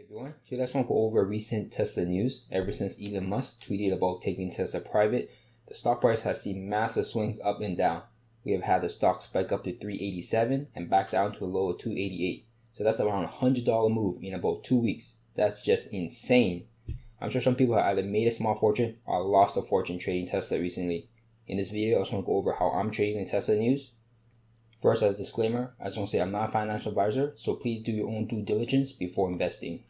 Hey everyone, today I just want to go over recent Tesla news. Ever since Elon Musk tweeted about taking Tesla private, the stock price has seen massive swings up and down. We have had the stock spike up to $387 and back down to a low of $288. So that's around a $100 move in about 2 weeks. That's just insane. I'm sure some people have either made a small fortune or lost a fortune trading Tesla recently. In this video, I just want to go over how I'm trading the Tesla news. First, as a disclaimer, I just want to say I'm not a financial advisor, so please do your own due diligence before investing.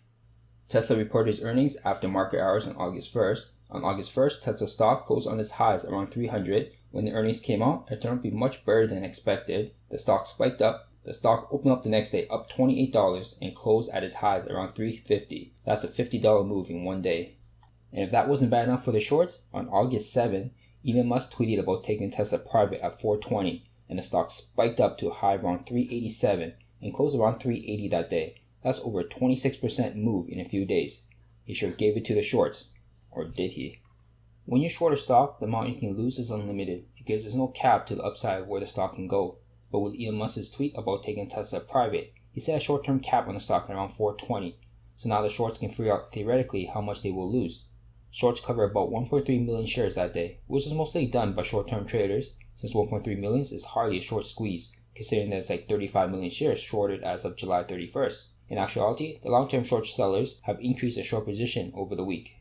Tesla reported its earnings after market hours on August 1st. On August 1st, Tesla stock closed on its highs around 300. When the earnings came out, it turned out to be much better than expected. The stock spiked up. The stock opened up the next day up $28 and closed at its highs around $350. That's a $50 move in one day. And if that wasn't bad enough for the shorts, on August 7th, Elon Musk tweeted about taking Tesla private at $420. And the stock spiked up to a high around $387 and closed around $380 that day. That's over a 26% move in a few days. He sure gave it to the shorts. Or did he? When you're short a stock, the amount you can lose is unlimited because there's no cap to the upside of where the stock can go. But with Elon Musk's tweet about taking Tesla private, he set a short-term cap on the stock at around $420. So now the shorts can figure out theoretically how much they will lose. Shorts cover about 1.3 million shares that day, which is mostly done by short-term traders, since 1.3 million is hardly a short squeeze, considering there's like 35 million shares shorted as of July 31st. In actuality, the long-term short sellers have increased their short position over the week.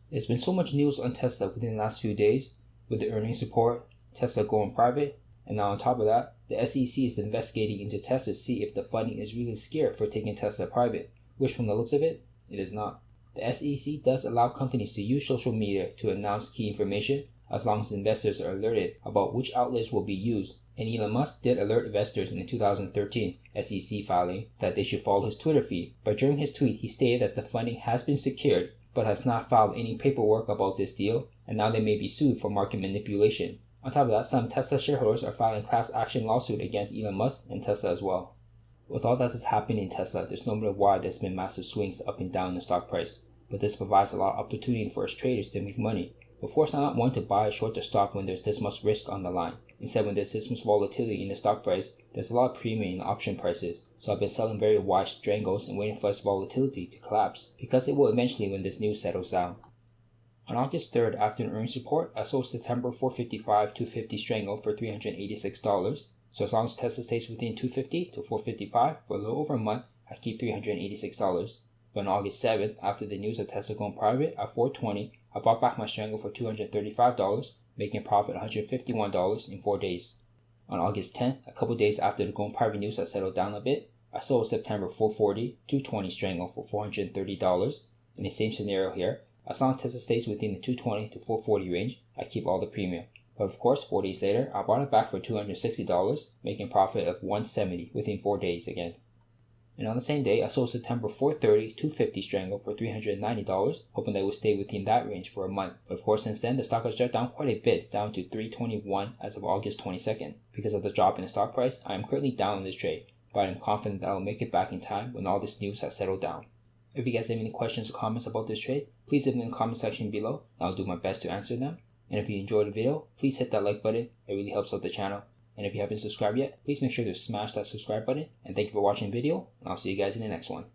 There's been so much news on Tesla within the last few days, with the earnings report, Tesla going private, and now on top of that, the SEC is investigating into Tesla to see if the funding is really scarce for taking Tesla private, which from the looks of it, it is not. The SEC does allow companies to use social media to announce key information as long as investors are alerted about which outlets will be used, and Elon Musk did alert investors in the 2013 SEC filing that they should follow his Twitter feed, but during his tweet he stated that the funding has been secured but has not filed any paperwork about this deal, and now they may be sued for market manipulation. On top of that, some Tesla shareholders are filing class action lawsuit against Elon Musk and Tesla as well. With all that has happened in Tesla, there's no wonder why there's been massive swings up and down in the stock price, but this provides a lot of opportunity for us traders to make money. Of course, I'm not one to buy or short the stock when there's this much risk on the line. Instead, when there's this much volatility in the stock price, there's a lot of premium in the option prices. So I've been selling very wide strangles and waiting for this volatility to collapse, because it will eventually when this news settles down. On August 3rd, after an earnings report, I sold September 455 250 strangle for $386. So as long as Tesla stays within 250 to 455 for a little over a month, I keep $386. But on August 7th, after the news of Tesla going private at $420, I bought back my strangle for $235, making a profit of $151 in 4 days. On August 10th, a couple days after the going private news had settled down a bit, I sold September 440 220 strangle for $430. In the same scenario here, as long as Tesla stays within the 220 to 440 range, I keep all the premium. But of course, 4 days later, I bought it back for $260, making a profit of $170 within 4 days again. And on the same day, I sold September 430 250 strangle for $390, hoping that it would stay within that range for a month. But of course, since then, the stock has dropped down quite a bit, down to $321 as of August 22nd. Because of the drop in the stock price, I am currently down in this trade, but I am confident that I will make it back in time when all this news has settled down. If you guys have any questions or comments about this trade, please leave them in the comment section below, and I'll do my best to answer them. And if you enjoyed the video, please hit that like button, it really helps out the channel. And if you haven't subscribed yet, please make sure to smash that subscribe button. And thank you for watching the video, and I'll see you guys in the next one.